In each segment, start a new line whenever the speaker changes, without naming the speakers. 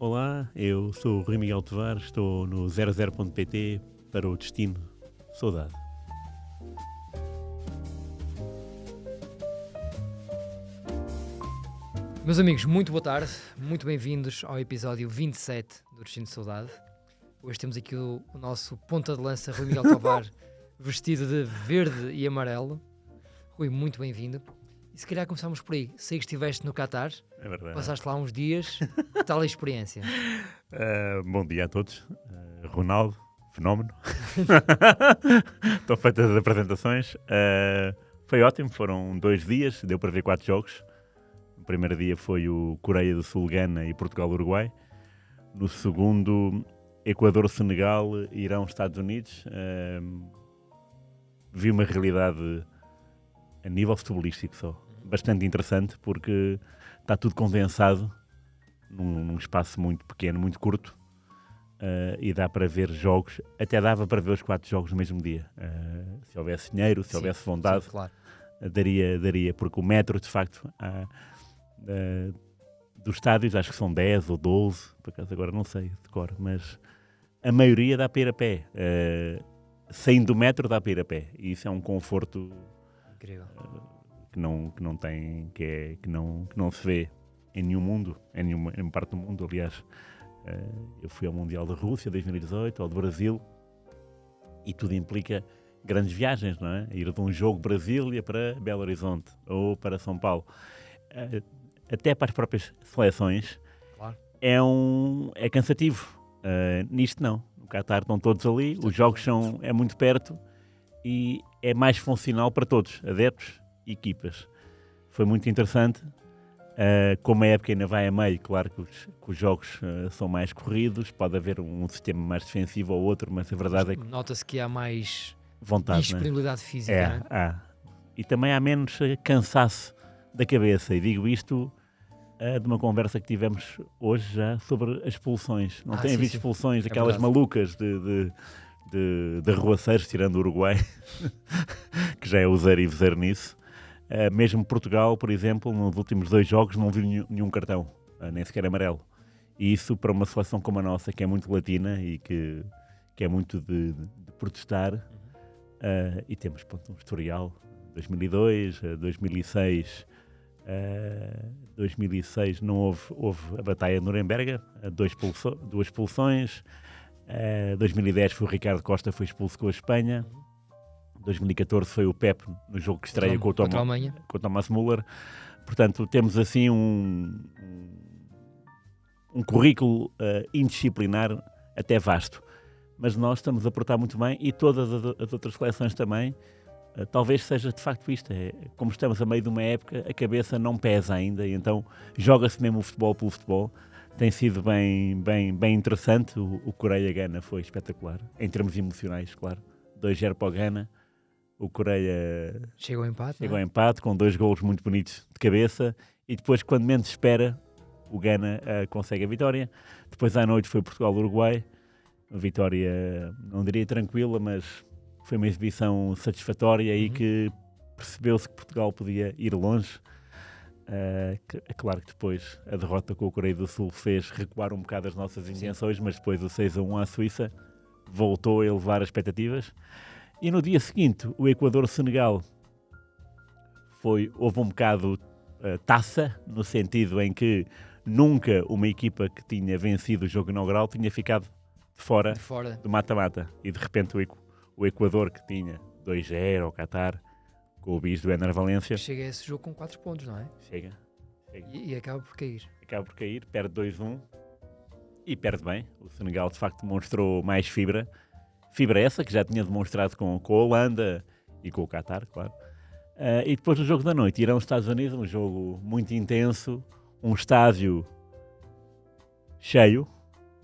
Olá, eu sou o Rui Miguel Tovar, estou no 00.pt para o Destino Saudade.
Meus amigos, muito boa tarde, muito bem-vindos ao episódio 27 do Destino de Saudade. Hoje temos aqui o nosso ponta de lança, Rui Miguel Tovar, vestido de verde e amarelo. Rui, muito bem-vindo. E se calhar começámos por aí. Sei que estiveste no Qatar,
É verdade.
passaste lá uns dias, que tal a experiência?
Bom dia a todos. Ronaldo, fenómeno. Estão feitas as apresentações. Foi ótimo, foram 2 dias, deu para ver 4 jogos. O primeiro dia foi o Coreia do Sul, Gana e Portugal-Uruguai. No segundo, Equador-Senegal, Irão-Estados Unidos. Vi uma realidade a nível futebolístico só. Bastante interessante porque está tudo condensado num espaço muito pequeno, muito curto. E dá para ver jogos, até dava para ver os 4 jogos no mesmo dia. Se houvesse dinheiro, se houvesse vontade,
sim, claro.
daria, porque o metro, de facto, dos estádios, acho que são 10 ou 12, por acaso agora não sei de cor, mas a maioria dá para ir a pé. Saindo do metro dá para ir a pé. E isso é um conforto
Incrível.
que não se vê em nenhum mundo, em nenhuma parte do mundo. Aliás, eu fui ao Mundial da Rússia 2018, ao do Brasil, e tudo implica grandes viagens, não é? Ir de um jogo Brasília para Belo Horizonte ou para São Paulo. Até para as próprias seleções,
Claro.
é cansativo. Nisto não. No Qatar estão todos ali, os jogos é muito perto e é mais funcional para todos, adeptos e equipas. Foi muito interessante. Como a época ainda vai a meio, claro que os jogos são mais corridos, pode haver um sistema mais defensivo ou outro, mas a verdade é que
Nota-se que há mais
vontade,
disponibilidade física, não é?
E também há menos cansaço da cabeça, e digo isto de uma conversa que tivemos hoje já sobre as expulsões. Não têm havido expulsões daquelas malucas de arruaceiros, tirando o Uruguai, que já é user e vezer nisso. Mesmo Portugal, por exemplo, nos últimos 2 jogos não viu nenhum cartão, nem sequer amarelo. E isso para uma seleção como a nossa, que é muito latina e que é muito de protestar, e temos um historial, 2002, 2006... 2006 não houve a Batalha de Nuremberg, 2 expulsões. 2010 foi o Ricardo Costa, foi expulso com a Espanha. 2014 foi o Pep no jogo que estreia com o Thomas Müller. Portanto, temos assim um currículo indisciplinar até vasto. Mas nós estamos a portar muito bem, e todas as outras seleções também. Talvez seja de facto isto, como estamos a meio de uma época, a cabeça não pesa ainda, e então joga-se mesmo o futebol pelo futebol. Tem sido bem interessante. O Coreia-Gana foi espetacular, em termos emocionais, claro. 2-0 para o Gana. O Coreia
Chegou ao
empate com 2 golos muito bonitos de cabeça, e depois, quando menos se espera, o Gana consegue a vitória. Depois à noite foi Portugal-Uruguai, uma vitória, não diria tranquila, mas foi uma exibição satisfatória e que percebeu-se que Portugal podia ir longe. É claro que depois a derrota com a Coreia do Sul fez recuar um bocado as nossas intenções, mas depois o 6-1 à Suíça voltou a elevar as expectativas. E no dia seguinte, o Equador-Senegal houve um bocado taça, no sentido em que nunca uma equipa que tinha vencido o jogo inaugural tinha ficado de fora do mata-mata. E de repente o Equador, que tinha 2-0 ao Qatar, com o bis do Ener Valência.
Chega a esse jogo com 4 pontos, não é?
Chega.
E acaba por cair.
Perde 2-1 e perde bem. O Senegal, de facto, demonstrou mais fibra. Fibra essa que já tinha demonstrado com a Holanda e com o Qatar, claro. E depois do jogo da noite, Irão Estados Unidos, um jogo muito intenso, um estádio cheio.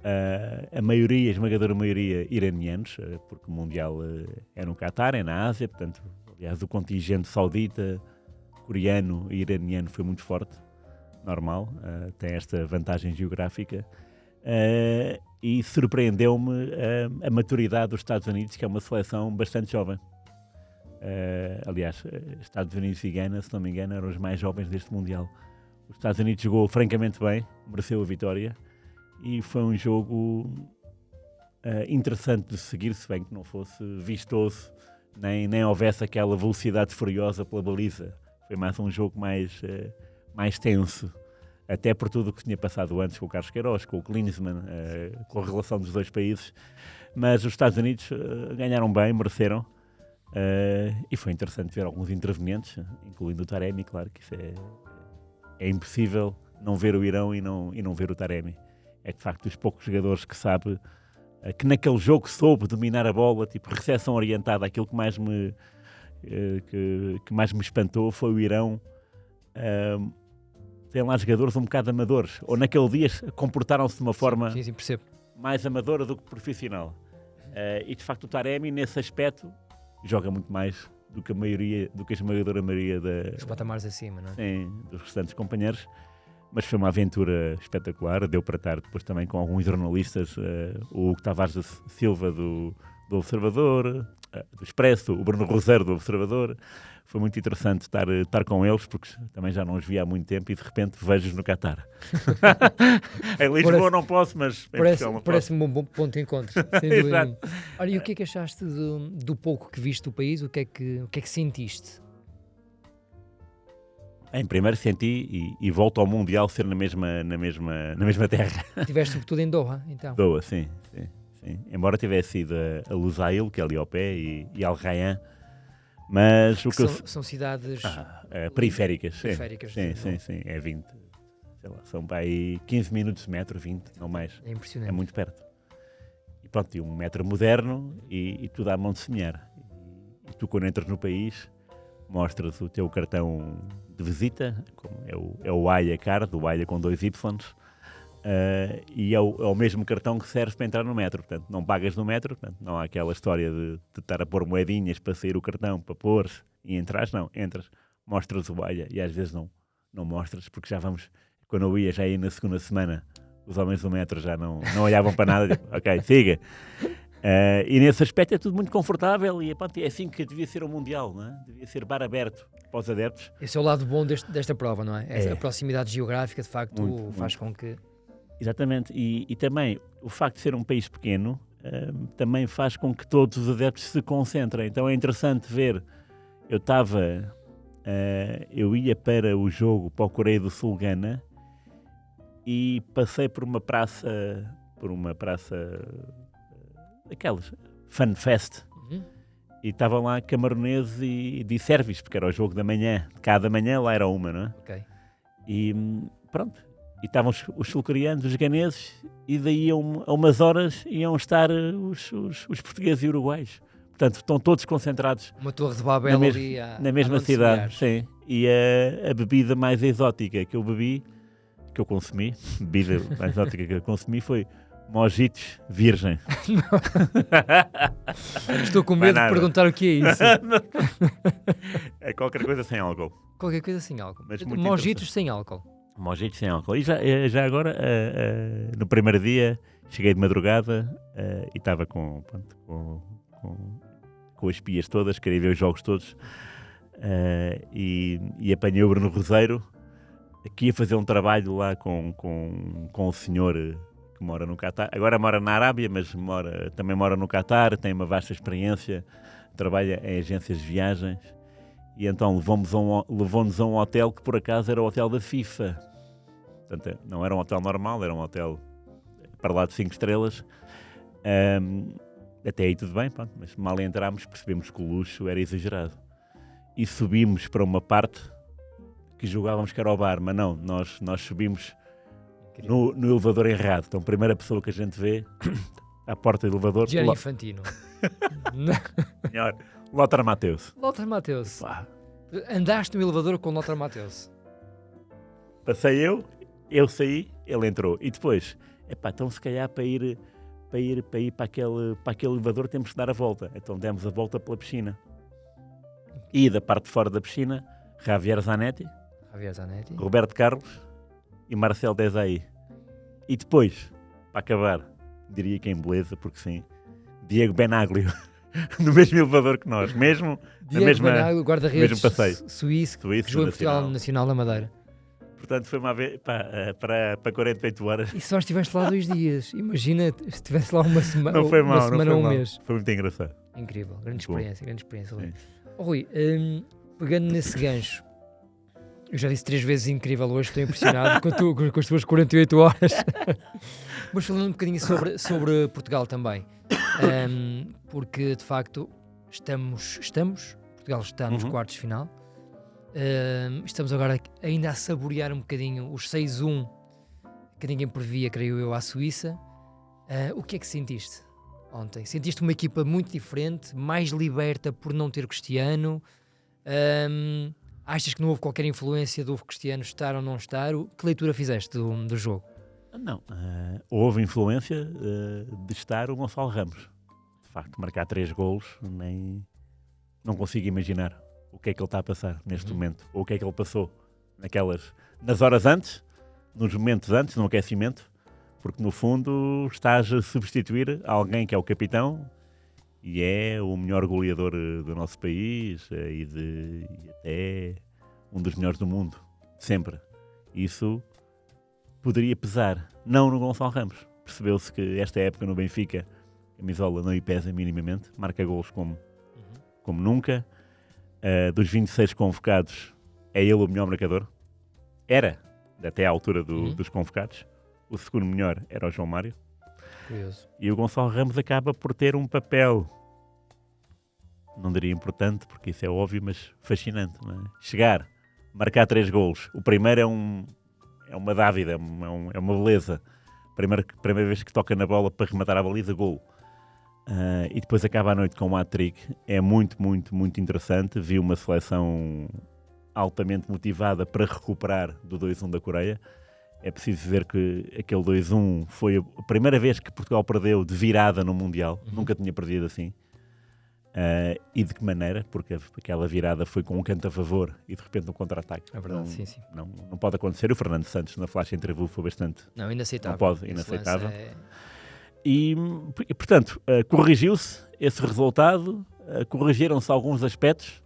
A esmagadora maioria iranianos, porque o Mundial é no Qatar, é na Ásia, portanto, aliás, o contingente saudita, coreano e iraniano foi muito forte, normal, tem esta vantagem geográfica, e surpreendeu-me a maturidade dos Estados Unidos, que é uma seleção bastante jovem. Aliás, Estados Unidos e Gana, se não me engano, eram os mais jovens deste Mundial. Os Estados Unidos jogou francamente bem, mereceu a vitória, e foi um jogo interessante de seguir, se bem que não fosse vistoso, nem houvesse aquela velocidade furiosa pela baliza. Foi mais um jogo mais tenso, até por tudo o que tinha passado antes com o Carlos Queiroz, com o Klinsmann, com a relação dos dois países. Mas os Estados Unidos ganharam bem, mereceram, e foi interessante ver alguns intervenientes, incluindo o Taremi. Claro que isso é impossível não ver o Irão e não ver o Taremi. É de facto dos poucos jogadores que sabe, que naquele jogo soube dominar a bola, tipo recepção orientada. Aquilo que mais me espantou foi o Irão. Tem lá jogadores um bocado amadores, ou naquele dia comportaram-se de uma forma
sim, percebo,
mais amadora do que profissional. E de facto o Taremi, nesse aspecto, joga muito mais do que a esmagadora maioria
os patamares acima, não é?
Sim, dos restantes companheiros. Mas foi uma aventura espetacular. Deu para estar depois também com alguns jornalistas, o Hugo Tavares da Silva do Observador, do Expresso, o Bruno Roseiro do Observador. Foi muito interessante estar com eles, porque também já não os via há muito tempo e de repente vejo-os no Qatar. Em Lisboa não posso, mas
parece-me um bom ponto de encontro, sem dúvida nenhuma. Olha, e o que é que achaste do pouco que viste do país? O que é que sentiste?
Em primeiro senti e volto ao Mundial ser na mesma terra.
Tiveste sobretudo em Doha, então?
Doha, sim. Embora tivesse ido a Lusail, que é ali ao pé, e Al Rayyan, mas
são cidades
periféricas.
Periféricas,
sim. É 20, sei lá, são para aí 15 minutos de metro, 20, não mais.
É impressionante.
É muito perto. E pronto, e um metro moderno e tudo à mão de semear. E tu, quando entras no país, mostras o teu cartão de visita, como é o AIA Card, o AIA com 2 Ys, e é o mesmo cartão que serve para entrar no metro. Portanto, não pagas no metro, portanto, não há aquela história de estar a pôr moedinhas para sair o cartão, para pôr e entras, não, entras, mostras o AIA e às vezes não mostras, porque já vamos, quando eu ia já ir na segunda semana, os homens do metro já não olhavam para nada, tipo, ok, siga. E nesse aspecto é tudo muito confortável e pronto, é assim que devia ser o Mundial, não é? Devia ser bar aberto para os adeptos.
Esse é o lado bom desta prova, não é? A proximidade geográfica, de facto, faz com que...
Exatamente, e também o facto de ser um país pequeno também faz com que todos os adeptos se concentrem. Então é interessante ver, eu ia para o jogo, para o Coreia do Sul-Gana, e passei por uma praça daquelas, FanFest, e estavam lá camaroneses e de sérvios, porque era o jogo da manhã, cada manhã lá era uma, não é?
Ok.
E pronto, e estavam os sul-coreanos, os ganeses, e daí a umas horas iam estar os portugueses e uruguaios. Portanto, estão todos concentrados
uma torre de Babel ali
na mesma cidade. Sim. E a bebida mais exótica que eu consumi, foi mojitos virgem.
Estou com medo de perguntar o que é isso.
É qualquer coisa sem álcool.
Qualquer coisa sem álcool. Mojitos sem álcool.
Mojitos sem álcool. E já agora, no primeiro dia, cheguei de madrugada e estava com as pias todas, queria ver os jogos todos, e apanhei o Bruno Roseiro, que ia fazer um trabalho lá com o senhor que mora no Qatar. Agora mora na Arábia, mas também mora no Qatar, tem uma vasta experiência, trabalha em agências de viagens. E então levou-nos a um hotel que por acaso era o hotel da FIFA. Portanto, não era um hotel normal, era um hotel para lá de 5 estrelas. Até aí tudo bem, pronto, mas mal entramos percebemos que o luxo era exagerado. E subimos para uma parte que julgávamos que era o bar, mas não, nós subimos no elevador errado. Então a primeira pessoa que a gente vê à porta do elevador...
Gianni Infantino.
Senhor, Lothar Matthäus.
Lothar Matthäus. Andaste no elevador com Lothar Matthäus.
Passei eu saí, ele entrou. E depois, então se calhar para ir para aquele elevador temos que dar a volta. Então demos a volta pela piscina. E da parte de fora da piscina, Javier Zanetti, Roberto Carlos e Marcel Desailly. E depois, para acabar, diria que em beleza, porque sim, Diego Benaglio. No mesmo elevador que nós, mesmo
Diego Benaglio,
guarda-redes
suíço, que jogou em Portugal Nacional da Madeira.
Portanto, foi uma vez para 48 horas.
E só estiveste lá 2 dias. Imagina se estivesse lá uma semana,
Não foi mal,
uma semana
não
ou
foi
um
mal.
mês.
Foi muito engraçado.
Incrível, grande
Bom.
experiência.
Sim.
Oh, Rui, pegando nesse gancho, eu já disse 3 vezes incrível hoje, estou impressionado com as tuas 48 horas. Mas falando um bocadinho sobre Portugal também, porque de facto Portugal está nos quartos de final, estamos agora ainda a saborear um bocadinho os 6-1 que ninguém previa, creio eu, à Suíça. O que é que sentiste ontem? Sentiste uma equipa muito diferente, mais liberta por não ter Cristiano? Achas que não houve qualquer influência do Cristiano estar ou não estar? Que leitura fizeste do jogo?
Não, houve influência de estar o Gonçalo Ramos. De facto, marcar 3 golos, não consigo imaginar o que é que ele está a passar neste momento, ou o que é que ele passou nas horas antes, nos momentos antes, no aquecimento, porque no fundo estás a substituir alguém que é o capitão e é o melhor goleador do nosso país e até um dos melhores do mundo, sempre. Isso poderia pesar, não no Gonçalo Ramos. Percebeu-se que esta época no Benfica a camisola não lhe pesa minimamente, marca golos como nunca. Dos 26 convocados, é ele o melhor marcador. Era, até à altura dos convocados. O segundo melhor era o João Mário.
Curioso.
E o Gonçalo Ramos acaba por ter um papel, não diria importante, porque isso é óbvio, mas fascinante. Não é? Chegar, marcar 3 golos. O primeiro é uma dávida, é uma beleza. Primeira vez que toca na bola para rematar a baliza, golo. E depois acaba a noite com um hat-trick. É muito, muito, muito interessante. Vi uma seleção altamente motivada para recuperar do 2-1 da Coreia. É preciso dizer que aquele 2-1 foi a primeira vez que Portugal perdeu de virada no Mundial. Nunca tinha perdido assim. E de que maneira? Porque aquela virada foi com um canto a favor e de repente um contra-ataque.
É verdade, sim.
Não pode acontecer. O Fernando Santos na flash interview foi bastante...
Não, inaceitável.
Não pode, inaceitável.
É...
E portanto, corrigiu-se esse resultado, corrigiram-se alguns aspectos.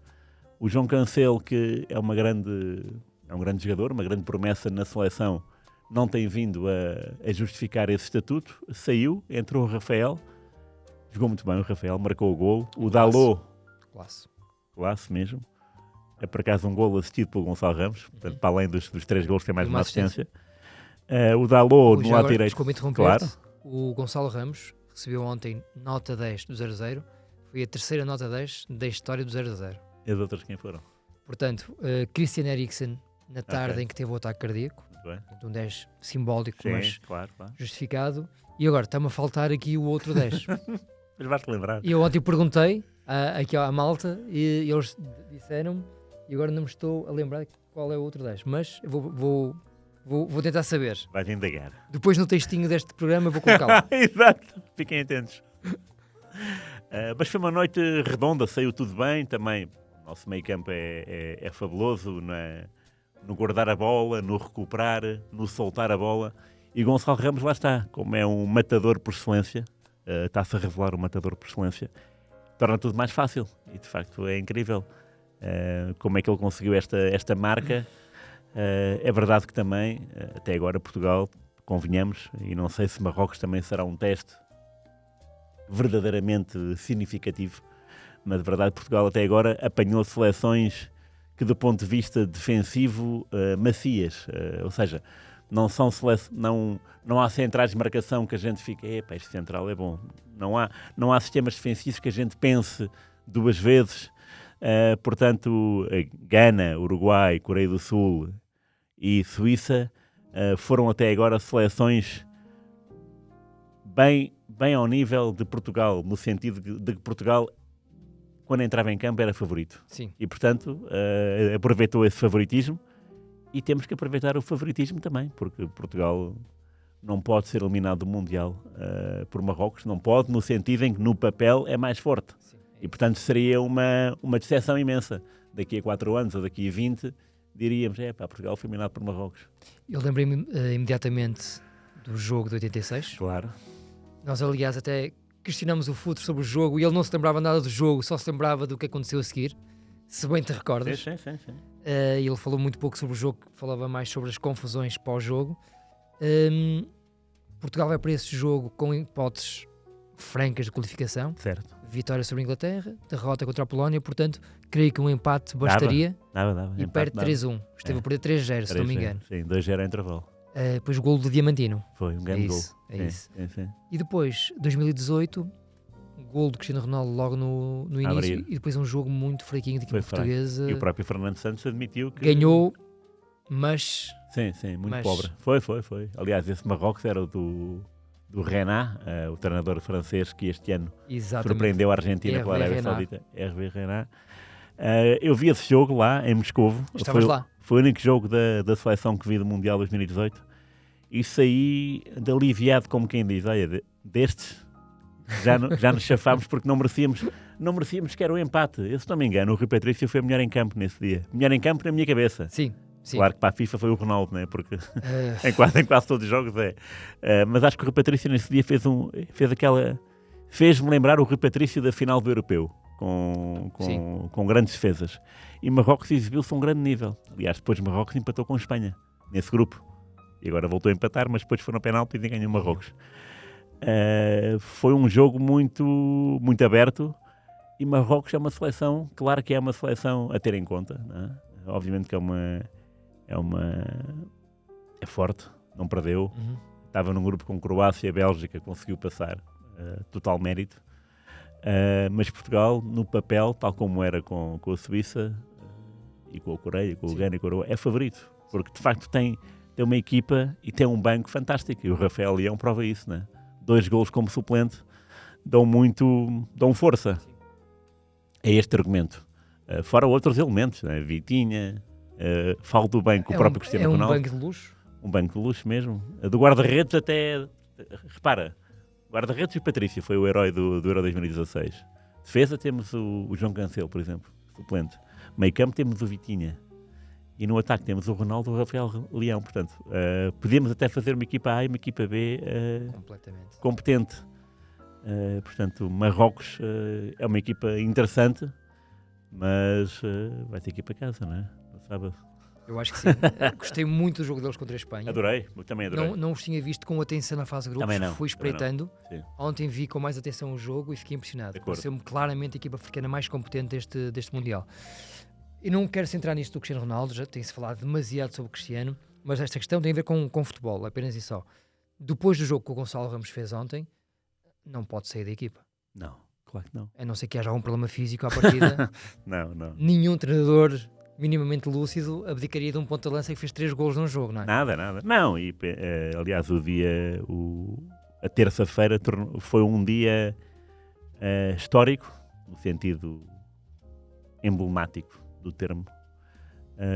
O João Cancelo, que é um grande jogador, uma grande promessa na seleção, não tem vindo a justificar esse estatuto. Saiu, entrou o Rafael, jogou muito bem o Rafael, marcou o golo. O Dalot, classe mesmo, é por acaso um golo assistido pelo Gonçalo Ramos, portanto, para além dos 3 golos tem mais uma assistência. O Dalot no lado direito.
Desculpa interromper-te. Claro. O Gonçalo Ramos recebeu ontem nota 10 do 0-0, foi a terceira nota 10 da história do 0-0.
E as outras quem foram?
Portanto, Christian Eriksen na tarde em que teve o ataque cardíaco, um 10 simbólico, sim, mas claro. Justificado. E agora está-me a faltar aqui o outro 10.
Mas vais-te lembrar.
E eu ontem perguntei aqui à malta e eles disseram-me, e agora não me estou a lembrar qual é o outro 10, mas eu vou tentar saber.
Vais indagar.
Depois no textinho deste programa eu vou colocá-lo.
Exato, fiquem atentos. Mas foi uma noite redonda, saiu tudo bem também. O nosso meio campo é fabuloso no guardar a bola, no recuperar, no soltar a bola. E Gonçalo Ramos lá está, como é um matador por excelência, está-se a revelar um matador por excelência, torna tudo mais fácil. E de facto é incrível como é que ele conseguiu esta marca. É verdade que também, até agora, Portugal, convenhamos, e não sei se Marrocos também será um teste verdadeiramente significativo, mas de verdade Portugal até agora apanhou seleções que do ponto de vista defensivo macias, ou seja, não há centrais de marcação que a gente fique, este central é bom, não há sistemas defensivos que a gente pense 2 vezes. Portanto, Gana, Uruguai, Coreia do Sul e Suíça foram até agora seleções bem ao nível de Portugal, no sentido de que Portugal, quando entrava em campo, era favorito.
Sim.
E, portanto, aproveitou esse favoritismo e temos que aproveitar o favoritismo também, porque Portugal não pode ser eliminado do Mundial por Marrocos, não pode, no sentido em que no papel é mais forte. Sim. E, portanto, seria uma decepção imensa. Daqui a 4 anos ou daqui a 20, diríamos, Portugal foi eliminado por Marrocos.
Eu lembrei-me imediatamente do jogo de 86.
Claro.
Nós, aliás, até questionamos o Futre sobre o jogo e ele não se lembrava nada do jogo, só se lembrava do que aconteceu a seguir, se bem te recordas.
Sim.
Ele falou muito pouco sobre o jogo, falava mais sobre as confusões pós-jogo. Portugal vai para esse jogo com hipóteses francas de qualificação.
Certo.
Vitória sobre a Inglaterra, derrota contra a Polónia, portanto, creio que um empate bastaria.
Dava.
E perde 3-1. Esteve a perder 3-0, se não me engano.
Sim, 2-0 em intervalo.
Depois o golo do Diamantino.
Foi um grande gol.
É isso.
Sim.
E depois, 2018, golo do Cristiano Ronaldo logo no início.
Abrir.
E depois um jogo muito fraquinho de equipa
Foi
portuguesa.
E o próprio Fernando Santos admitiu que...
Ganhou, mas...
Sim, muito pobre. Foi. Aliás, esse Marrocos era o do Renat, o treinador francês que este ano surpreendeu a Argentina pela Arábia Saudita. Hervé Renat. Eu vi esse jogo lá em Moscovo.
Estavas lá.
Foi o único jogo da seleção que vi do Mundial 2018 e saí de aliviado, como quem diz, olha, destes já nos chafámos porque não merecíamos que era o empate. Eu, se não me engano, o Rui Patrício foi melhor em campo nesse dia. Melhor em campo na minha cabeça.
Sim.
Claro que para a FIFA foi o Ronaldo, né? Porque em quase todos os jogos é. Mas acho que o Rui Patrício nesse dia fez-me lembrar o Rui Patrício da final do Europeu, com grandes defesas. E Marrocos exibiu-se a um grande nível. Aliás, depois Marrocos empatou com a Espanha, nesse grupo. E agora voltou a empatar, mas depois foram penalti e ganhou Marrocos. Foi um jogo muito, muito aberto e Marrocos é uma seleção, claro que é uma seleção a ter em conta, não é? Obviamente que é forte, não perdeu. Estava num grupo com Croácia, Bélgica, conseguiu passar, total mérito. Mas Portugal, no papel, tal como era com a Suíça e com a Coreia, com o Gana e com a Uruguai, é favorito, porque de facto tem uma equipa e tem um banco fantástico, e o Rafael Leão prova isso, né? 2 golos como suplente dão força a este argumento. Fora outros elementos, né? Vitinha, falo do banco, o próprio Cristiano Ronaldo.
É um banco de luxo?
Um banco de luxo mesmo. Do guarda-redes até... Repara, guarda-redes e Patrício foi o herói do Euro 2016. Defesa temos o João Cancelo, por exemplo, suplente. Meio campo temos o Vitinha. E no ataque temos o Ronaldo e o Rafael Leão. Portanto, podemos até fazer uma equipa A e uma equipa B competente. Portanto, Marrocos é uma equipa interessante, mas vai ter que ir para casa, não é? No sábado.
Eu acho que sim. Gostei muito do jogo deles contra a Espanha.
Também adorei.
Não os tinha visto com atenção na fase de grupos, fui espreitando. Ontem vi com mais atenção o jogo e fiquei impressionado. Pareceu-me claramente a equipa africana mais competente deste Mundial. E não quero centrar nisto do Cristiano Ronaldo, já tem-se falado demasiado sobre o Cristiano, mas esta questão tem a ver com futebol, apenas e só. Depois do jogo que o Gonçalo Ramos fez ontem, não pode sair da equipa.
Não, claro que não.
A não ser que haja algum problema físico à partida.
Não.
Nenhum treinador minimamente lúcido abdicaria de um ponta-lança que fez 3 golos num jogo, não é?
Nada. Não, e aliás, a terça-feira foi um dia histórico, no sentido emblemático do termo,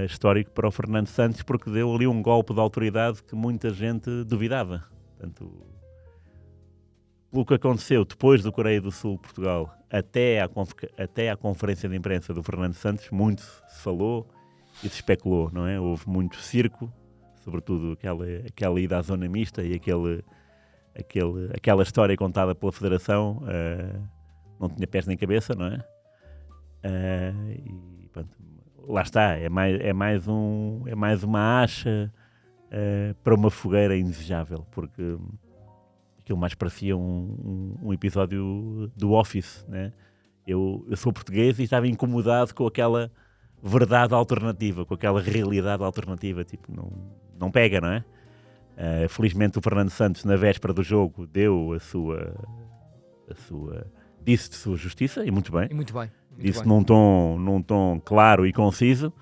histórico para o Fernando Santos, porque deu ali um golpe de autoridade que muita gente duvidava. Portanto, pelo que aconteceu depois do Coreia do Sul-Portugal até à conferência de imprensa do Fernando Santos, muito se falou e se especulou, não é? Houve muito circo, sobretudo aquela ida à zona mista e aquela história contada pela Federação, não tinha pés nem cabeça, não é? E pronto, lá está, é mais uma acha para uma fogueira indesejável, porque aquilo mais parecia um episódio do Office, né? Eu sou português e estava incomodado com aquela verdade alternativa, com aquela realidade alternativa, tipo, não pega, não é? Felizmente o Fernando Santos, na véspera do jogo, deu disse de sua justiça, e muito bem. Disse num tom claro e conciso,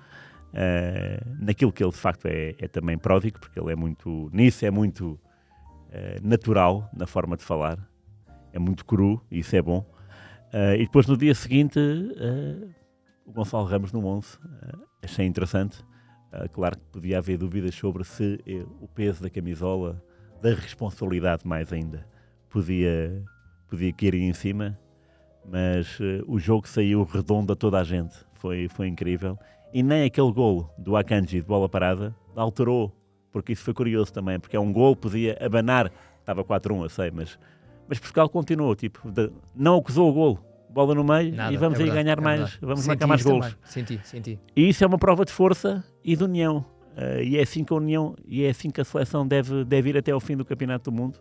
naquilo que ele de facto é também pródigo, porque ele é muito natural na forma de falar, é muito cru, e isso é bom. E depois no dia seguinte, o Gonçalo Ramos no 11, achei interessante. Claro que podia haver dúvidas sobre se o peso da camisola, da responsabilidade mais ainda, podia cair em cima. Mas o jogo saiu redondo a toda a gente, foi incrível, e nem aquele golo do Akanji de bola parada alterou, porque isso foi curioso também, porque é um golo, podia abanar, estava 4-1, eu sei, mas Portugal continuou, não acusou o golo, bola no meio
Nada,
e vamos
é
aí
verdade,
ganhar
é
mais,
verdade.
vamos
Senti
marcar mais
isso
golos.
também. Senti.
E isso é uma prova de força e de união. E é assim que a união, e é assim que a seleção deve ir até ao fim do Campeonato do Mundo.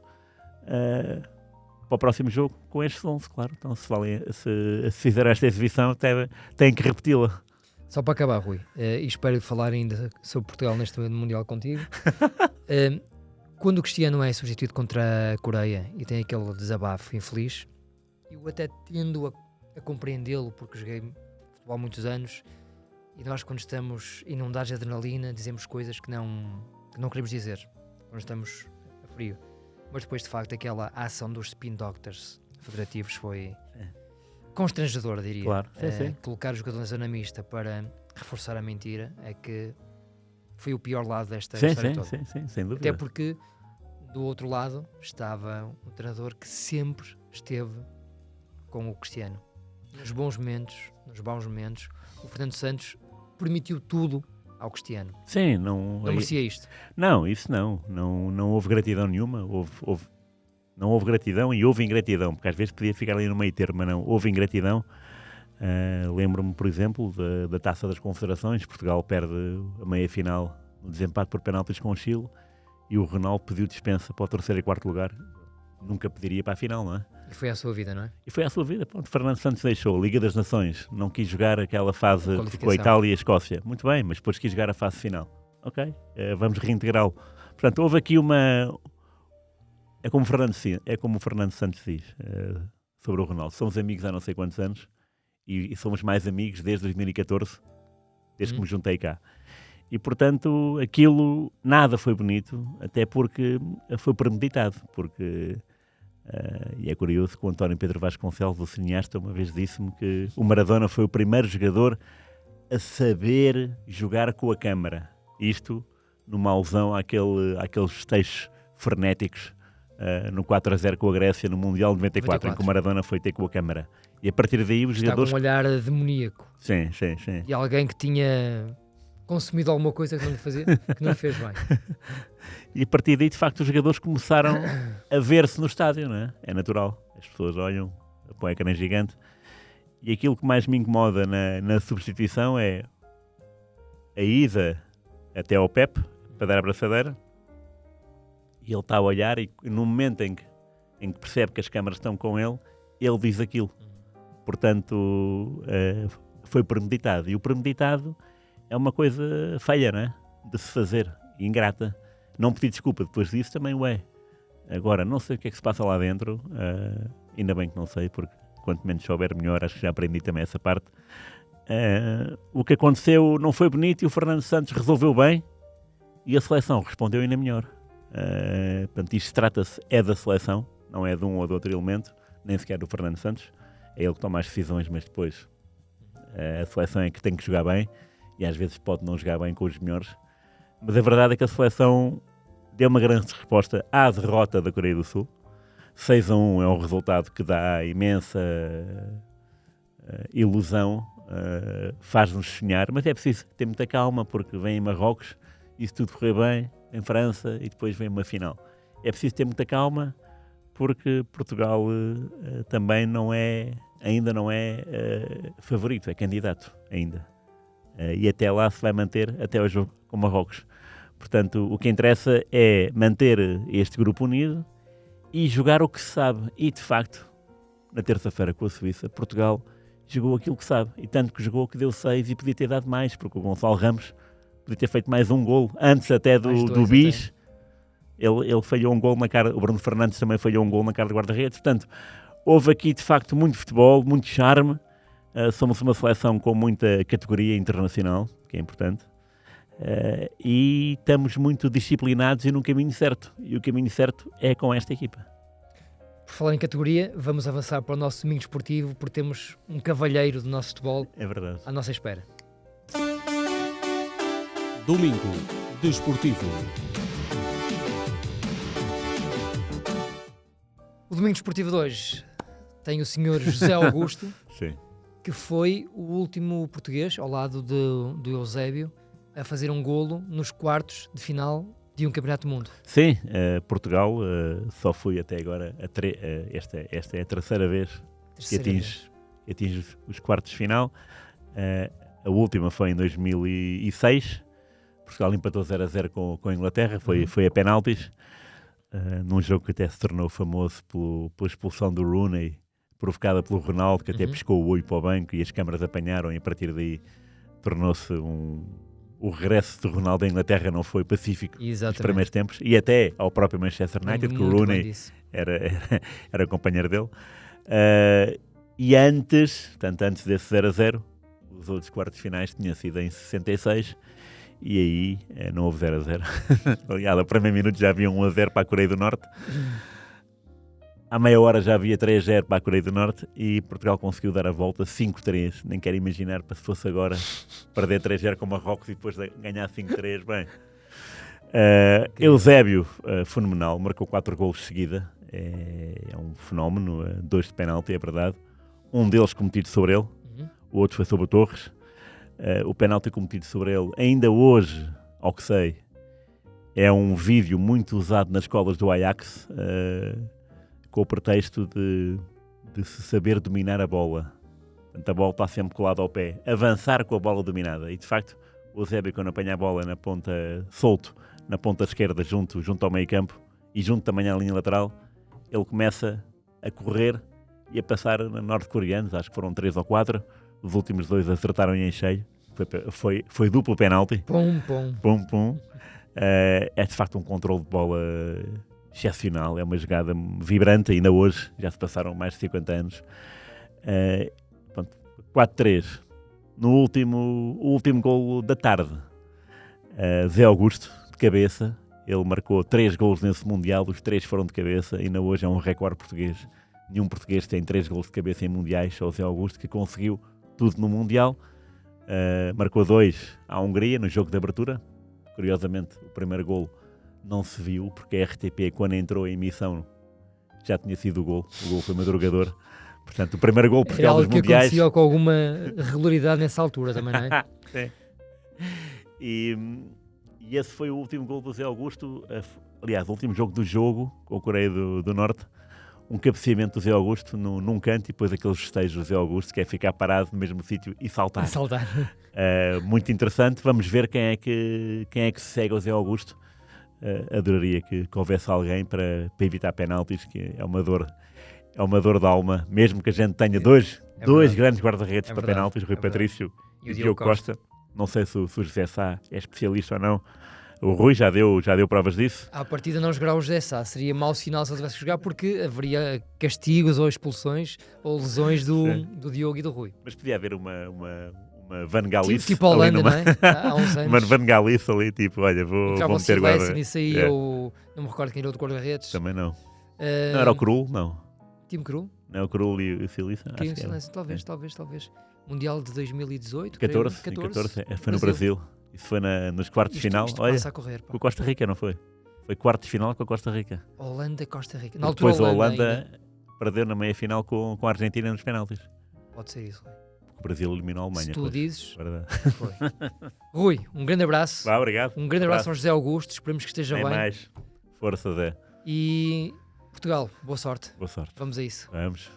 Para o próximo jogo, com estes 11, claro. Então, se fizer esta exibição, têm que repeti-la.
Só para acabar, Rui, e espero falar ainda sobre Portugal neste Mundial contigo. Quando o Cristiano é substituído contra a Coreia e tem aquele desabafo infeliz, eu até tendo a compreendê-lo, porque joguei futebol há muitos anos e nós, quando estamos inundados de adrenalina, dizemos coisas que não queremos dizer quando estamos a frio. Mas depois, de facto, aquela ação dos spin doctors federativos foi constrangedora, diria.
Claro, sim.
Colocar o jogador na zona mista para reforçar a mentira é que foi o pior lado desta história toda.
Sim, sem dúvida.
Até porque do outro lado estava um treinador que sempre esteve com o Cristiano. Nos bons momentos, nos maus momentos, o Fernando Santos permitiu tudo ao Cristiano.
Sim,
não merecia isto.
Não, isso não. Não houve gratidão nenhuma. Não houve gratidão e houve ingratidão, porque às vezes podia ficar ali no meio termo, mas não, houve ingratidão. Lembro-me, por exemplo, da Taça das Confederações. Portugal perde a meia-final no desempate por penaltis com o Chile e o Ronaldo pediu dispensa para o terceiro e quarto lugar. Nunca pediria para a final, não é?
E foi a sua vida, não é?
E foi a sua vida. Pronto, Fernando Santos deixou. Liga das Nações. Não quis jogar aquela fase com a Itália e a Escócia. Muito bem, mas depois quis jogar a fase final. Ok, vamos reintegrá-lo. Portanto, houve aqui uma... É como o Fernando Santos diz sobre o Ronaldo. Somos amigos há não sei quantos anos e somos mais amigos desde 2014, desde que me juntei cá. E, portanto, aquilo nada foi bonito, até porque foi premeditado. E é curioso que o António Pedro Vasconcelos, o cineasta, uma vez disse-me que o Maradona foi o primeiro jogador a saber jogar com a câmara. Isto numa alusão àqueles festejos frenéticos no 4-0 com a Grécia no Mundial de 94, em que o Maradona foi ter com a câmara. E a partir daí os jogadores...
com um olhar demoníaco.
Sim.
E alguém que tinha consumido alguma coisa que não lhe fez bem.
E a partir daí, de facto, os jogadores começaram a ver-se no estádio, não é? É natural. As pessoas olham, põem a ecrã gigante. E aquilo que mais me incomoda na substituição é a ida até ao Pep, para dar a abraçadeira. E ele está a olhar e no momento em que percebe que as câmaras estão com ele, ele diz aquilo. Portanto, foi premeditado. E o premeditado é uma coisa feia, não é? De se fazer, ingrata. Não pedir desculpa depois disso também o é. Agora, não sei o que é que se passa lá dentro, ainda bem que não sei, porque quanto menos souber melhor, acho que já aprendi também essa parte. O que aconteceu não foi bonito e o Fernando Santos resolveu bem e a seleção respondeu ainda melhor. Portanto, isto trata-se da seleção, não é de um ou de outro elemento, nem sequer do Fernando Santos. É ele que toma as decisões, mas depois a seleção é que tem que jogar bem e às vezes pode não jogar bem com os melhores. Mas a verdade é que a seleção deu uma grande resposta à derrota da Coreia do Sul. 6-1 é um resultado que dá imensa ilusão, faz-nos sonhar, mas é preciso ter muita calma porque vem em Marrocos e se tudo correr bem, em França e depois vem uma final. É preciso ter muita calma porque Portugal também ainda não é favorito, é candidato ainda. E até lá se vai manter até o jogo com Marrocos. Portanto, o que interessa é manter este grupo unido e jogar o que se sabe. E, de facto, na terça-feira com a Suíça, Portugal jogou aquilo que sabe. E tanto que jogou que deu 6 e podia ter dado mais, porque o Gonçalo Ramos podia ter feito mais um golo, antes até do Bis. Ele falhou um golo na cara, o Bruno Fernandes também falhou um golo na cara do guarda-redes. Portanto, houve aqui, de facto, muito futebol, muito charme. Somos uma seleção com muita categoria internacional, que é importante. E estamos muito disciplinados e num caminho certo. E o caminho certo é com esta equipa.
Por falar em categoria, vamos avançar para o nosso domingo esportivo, porque temos um cavalheiro do nosso futebol à nossa espera.
Domingo desportivo.
O domingo desportivo de hoje tem o senhor José Augusto,
Sim.
que foi o último português, ao lado do Eusébio, a fazer um golo nos quartos de final de um campeonato do mundo.
Sim, Portugal só foi até agora, esta é a terceira vez que atinge e atinge os quartos de final. A última foi em 2006. Portugal empatou 0-0 com a Inglaterra, foi a penaltis, num jogo que até se tornou famoso pela expulsão do Rooney, provocada pelo Ronaldo, que até piscou o olho para o banco e as câmaras apanharam, e a partir daí tornou-se o regresso do Ronaldo à Inglaterra não foi pacífico nos primeiros tempos, e até ao próprio Manchester United, que o Rooney era companheiro dele. E antes desse 0-0, os outros quartos finais tinham sido em 66, e aí não houve 0-0. Aliás, ao primeiro minuto já havia 1-0 para a Coreia do Norte. À meia hora já havia 3-0 para a Coreia do Norte e Portugal conseguiu dar a volta 5-3. Nem quero imaginar para se fosse agora perder 3-0 com Marrocos e depois ganhar 5-3. Bem, Eusébio, fenomenal, marcou 4 golos de seguida. É um fenómeno, 2 de penalti, é verdade. Um deles cometido sobre ele, o outro foi sobre o Torres. O penalti cometido sobre ele, ainda hoje, ao que sei, é um vídeo muito usado nas escolas do Ajax, com o pretexto de se saber dominar a bola. Portanto, a bola está sempre colada ao pé. Avançar com a bola dominada. E, de facto, o Eusébio, quando apanha a bola na ponta, solto, na ponta esquerda, junto ao meio campo, e junto também à linha lateral, ele começa a correr e a passar norte-coreanos, acho que foram 3 ou 4. Os últimos 2 acertaram em cheio. Foi duplo penalti. Pum. É, de facto, um controle de bola excepcional, é uma jogada vibrante, ainda hoje, já se passaram mais de 50 anos. 4-3. No último golo da tarde, Zé Augusto, de cabeça, ele marcou 3 golos nesse Mundial, os 3 foram de cabeça, ainda hoje é um recorde português. Nenhum português tem 3 golos de cabeça em Mundiais, só o Zé Augusto, que conseguiu tudo no Mundial. Marcou 2 à Hungria, no jogo de abertura. Curiosamente, o primeiro golo não se viu, porque a RTP, quando entrou em emissão, já tinha sido o golo. O golo foi madrugador. Portanto, o primeiro golo Portugal dos Mundiais...
Era algo que acontecia com alguma regularidade nessa altura também, não é?
Sim. E esse foi o último golo do Zé Augusto. Aliás, o último jogo do jogo, com a Coreia do Norte. Um cabeceamento do Zé Augusto num canto, e depois aqueles festejos do Zé Augusto, que é ficar parado no mesmo sítio e saltar. Muito interessante. Vamos ver quem é que se segue ao Zé Augusto. Adoraria que houvesse alguém para evitar penaltis, que é uma dor de alma, mesmo que a gente tenha dois grandes guarda-redes para penaltis, Rui Patrício e o Diogo Costa. Não sei se o José Sá é especialista ou não. O Rui já deu provas disso.
À partida não jogará o José Sá. Seria mau sinal se ele tivesse que jogar, porque haveria castigos ou expulsões ou lesões do Diogo e do Rui.
Mas podia haver uma Van Gaalice.
Tipo a Holanda, não é? Há uns anos.
Uma Van Gaalice ali, tipo, olha, vou meter guarda.
Nisso aí, eu não me recordo quem era o outro guarda-redes.
Também não. Não era o Krul, não.
Time Krul?
Não é o Krul e o Silícia?
Talvez. Mundial de 2018.
14. Foi no Brasil. Isso foi nos quartos de final. Olha, com a Costa Rica, não foi? Foi quartos de final com a Costa Rica.
Holanda-Costa Rica.
Depois a Holanda perdeu na meia-final com a Argentina nos penaltis.
Pode ser isso, Rui.
O Brasil eliminou a Alemanha.
Se tu dizes,
verdade.
Foi. Rui, um grande abraço.
Obrigado.
Um grande abraço ao José Augusto. Esperemos que esteja bem.
Mais. Força, Zé.
E Portugal, boa sorte.
Boa sorte.
Vamos a isso.
Vamos.